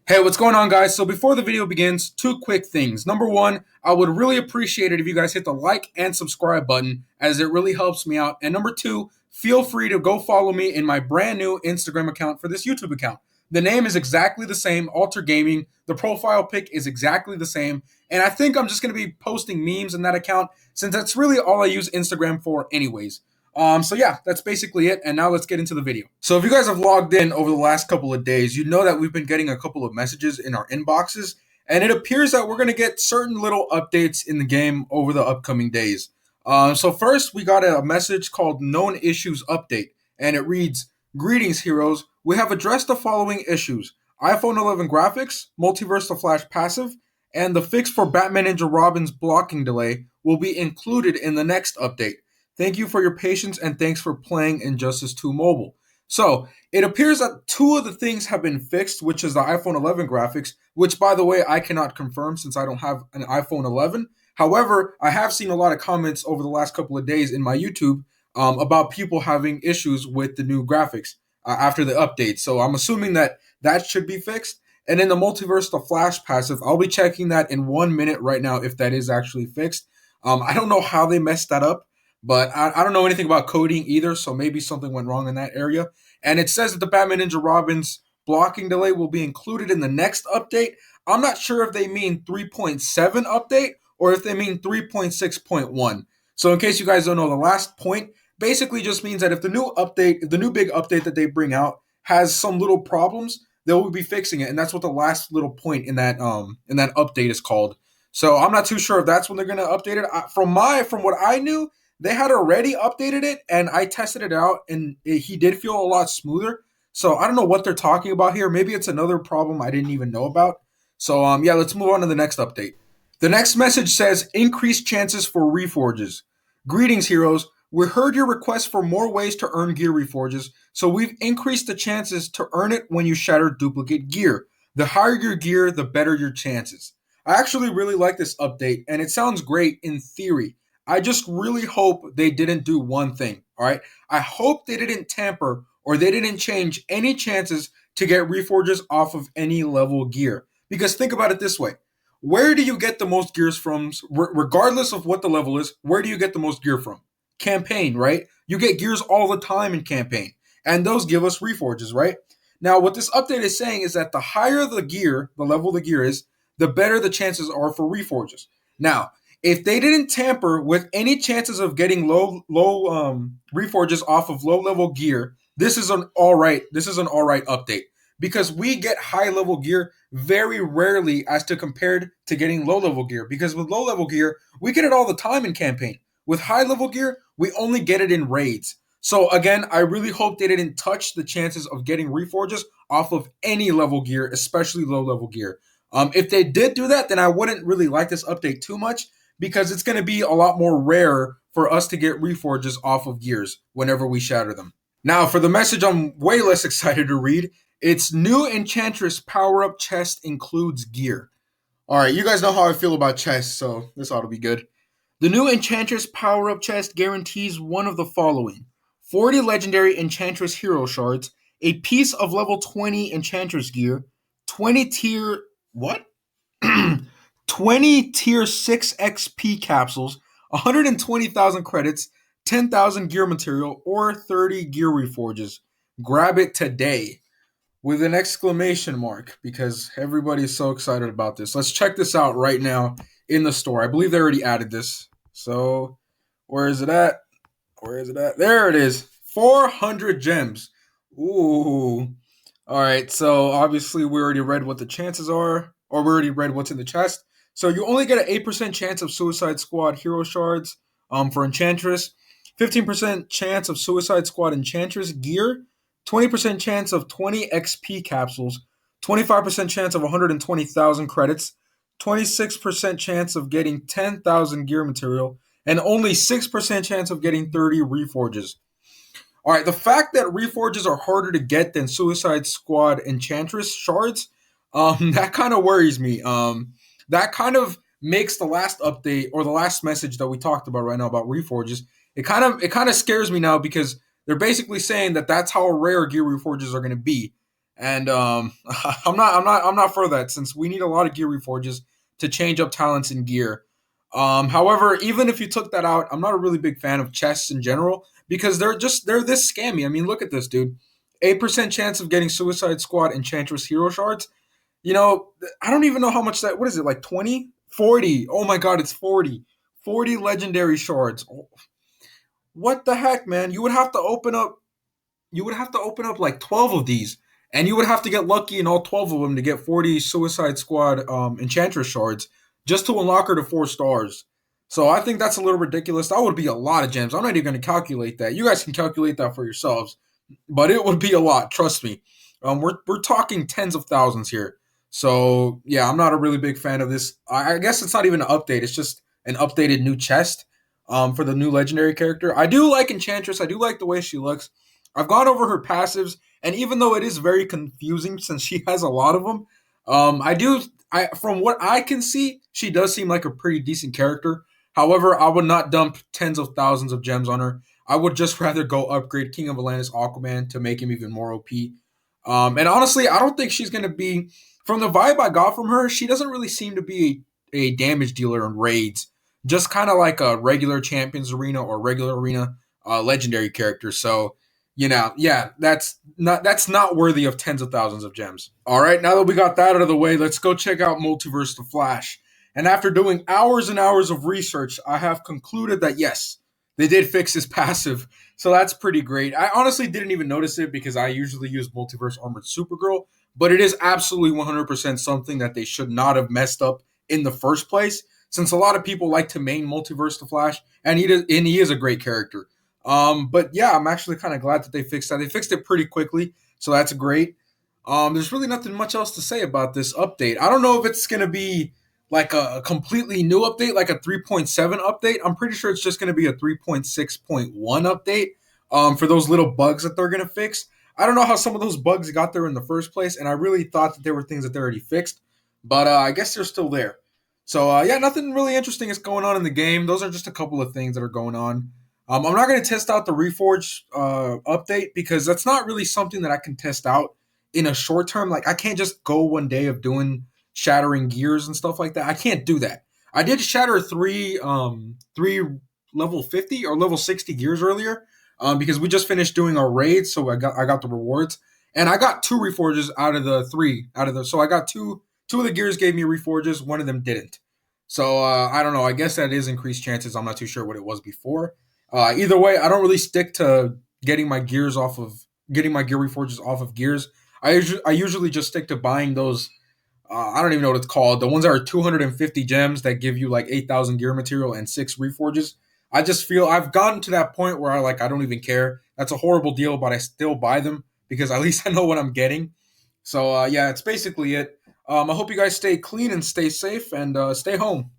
Hey, what's going on, guys? So before the video begins, two quick things. Number one, I would really appreciate it if you guys hit the like and subscribe button, as it really helps me out. And number two, feel free to go follow me in my brand new Instagram account for this YouTube account. The name is exactly the same, Alter Gaming. The profile pic is exactly the same. And I think I'm just going to be posting memes in that account, since that's really all I use Instagram for anyways. So yeah, that's basically it. And now let's get into the video. So if you guys have logged in over the last couple of days, you know that we've been getting a couple of messages in our inboxes, and it appears that we're going to get certain little updates in the game over the upcoming days. So first, we got a message called Known Issues Update, and it reads, "Greetings, heroes. We have addressed the following issues: iPhone 11 graphics, Multiverse the Flash passive, and the fix for Batman Ninja Robin's blocking delay will be included in the next update. Thank you for your patience and thanks for playing Injustice 2 Mobile." So it appears that two of the things have been fixed, which is the iPhone 11 graphics, which, by the way, I cannot confirm since I don't have an iPhone 11. However, I have seen a lot of comments over the last couple of days in my YouTube about people having issues with the new graphics after the update. So I'm assuming that that should be fixed. And in the Multiverse, the Flash passive, I'll be checking that in 1 minute right now if that is actually fixed. I don't know how they messed that up. But I don't know anything about coding either, so maybe something went wrong in that area. And it says that the Batman Ninja Robin's blocking delay will be included in the next update. I'm not sure if they mean 3.7 update or if they mean 3.6.1. So in case you guys don't know, the last point basically just means that if the new update, if the new big update that they bring out has some little problems, they will be fixing it. And that's what the last little point in that update is called. So I'm not too sure if that's when they're going to update it. From what I knew, they had already updated it, and I tested it out, and he did feel a lot smoother. So I don't know what they're talking about here. Maybe it's another problem I didn't even know about. So yeah, let's move on to the next update. The next message says increased chances for reforges. Greetings, heroes. We heard your request for more ways to earn gear reforges, so we've increased the chances to earn it when you shatter duplicate gear. The higher your gear, the better your chances. I actually really like this update, and it sounds great in theory. I just really hope they didn't do one thing, all right? I hope they didn't tamper or they didn't change any chances to get reforges off of any level gear. Because think about it this way. Where do you get the most gears from, regardless of what the level is, where do you get the most gear from? Campaign, right? You get gears all the time in campaign, and those give us reforges, right? Now, what this update is saying is that the higher the gear, the level the gear is, the better the chances are for reforges. Now, if they didn't tamper with any chances of getting low reforges off of low level gear, this is an all right update, because we get high level gear very rarely as to compared to getting low level gear, because with low level gear we get it all the time in campaign. With high level gear we only get it in raids. So again, I really hope they didn't touch the chances of getting reforges off of any level gear, especially low level gear. If they did do that, then I wouldn't really like this update too much, because it's going to be a lot more rare for us to get reforges off of gears whenever we shatter them. Now, for the message I'm way less excited to read, it's new Enchantress power-up chest includes gear. All right, you guys know how I feel about chests, so this ought to be good. The new Enchantress power-up chest guarantees one of the following: 40 legendary Enchantress hero shards, a piece of level 20 Enchantress gear, 20 tier... what? 20 tier 6 XP capsules, 120,000 credits, 10,000 gear material, or 30 gear reforges. Grab it today with an exclamation mark, because everybody is so excited about this. Let's check this out right now in the store. I believe they already added this. So where is it at? Where is it at? There it is. 400 gems. Ooh. All right, so obviously we already read what the chances are, or we already read what's in the chest. So you only get an 8% chance of Suicide Squad hero shards for Enchantress, 15% chance of Suicide Squad Enchantress gear, 20% chance of 20 XP capsules, 25% chance of 120,000 credits, 26% chance of getting 10,000 gear material, and only 6% chance of getting 30 reforges. All right, the fact that reforges are harder to get than Suicide Squad Enchantress shards, that kind of worries me. That kind of makes the last update, or the last message that we talked about right now about reforges, it kind of scares me now, because they're basically saying that that's how rare gear reforges are going to be. And I'm not for that since we need a lot of gear reforges to change up talents in gear. However, even if you took that out, I'm not a really big fan of chests in general because they're this scammy. I mean, look at this, dude. 8% chance of getting Suicide Squad Enchantress Hero Shards. You know, I don't even know how much that. What is it like 20, 40? Oh my god, it's 40. 40 legendary shards. What the heck, man? You would have to open up like 12 of these, and you would have to get lucky in all 12 of them to get 40 Suicide Squad Enchantress shards just to unlock her to 4 stars. So I think that's a little ridiculous. That would be a lot of gems. I'm not even going to calculate that. You guys can calculate that for yourselves, but it would be a lot. Trust me. We're talking tens of thousands here. So yeah, I'm not a really big fan of this. I guess it's not even an update. It's just an updated new chest for the new legendary character. I do like Enchantress. I do like the way she looks. I've gone over her passives, and even though it is very confusing since she has a lot of them, I do. I from what I can see, she does seem like a pretty decent character. However, I would not dump tens of thousands of gems on her. I would just rather go upgrade King of Atlantis Aquaman to make him even more OP. And honestly, I don't think she's going to be. From the vibe I got from her, she doesn't really seem to be a damage dealer in raids. Just kind of like a regular Champions Arena or regular Arena legendary character. So, yeah, that's not worthy of tens of thousands of gems. All right, now that we got that out of the way, let's go check out Multiverse the Flash. And after doing hours and hours of research, I have concluded that yes, they did fix his passive. So that's pretty great. I honestly didn't even notice it because I usually use Multiverse Armored Supergirl, but it is absolutely 100% something that they should not have messed up in the first place. Since a lot of people like to main Multiverse the Flash, and he is a great character. But yeah, I'm actually kind of glad that they fixed that. They fixed it pretty quickly, so that's great. There's really nothing much else to say about this update. I don't know if it's gonna be like a completely new update, like a 3.7 update. I'm pretty sure it's just gonna be a 3.6.1 update. For those little bugs that they're gonna fix. I don't know how some of those bugs got there in the first place, and I really thought that there were things that they already fixed, but I guess they're still there. So yeah, nothing really interesting is going on in the game. Those are just a couple of things that are going on. I'm not going to test out the Reforge update because that's not really something that I can test out in a short term. Like I can't just go one day of doing shattering gears and stuff like that. I can't do that. I did shatter three level 50 or level 60 gears earlier because we just finished doing our raid, so I got the rewards and I got 2 reforges out of the three out of the. So I got two of the gears gave me reforges, one of them didn't. So I don't know. I guess that is increased chances. I'm not too sure what it was before. Either way, I don't really stick to getting my gear reforges off of gears. I usually just stick to buying those. I don't even know what it's called. The ones that are 250 gems that give you like 8,000 gear material and 6 reforges. I just feel I've gotten to that point where I don't even care. That's a horrible deal, but I still buy them because at least I know what I'm getting. So yeah, it's basically it. I hope you guys stay clean and stay safe and stay home.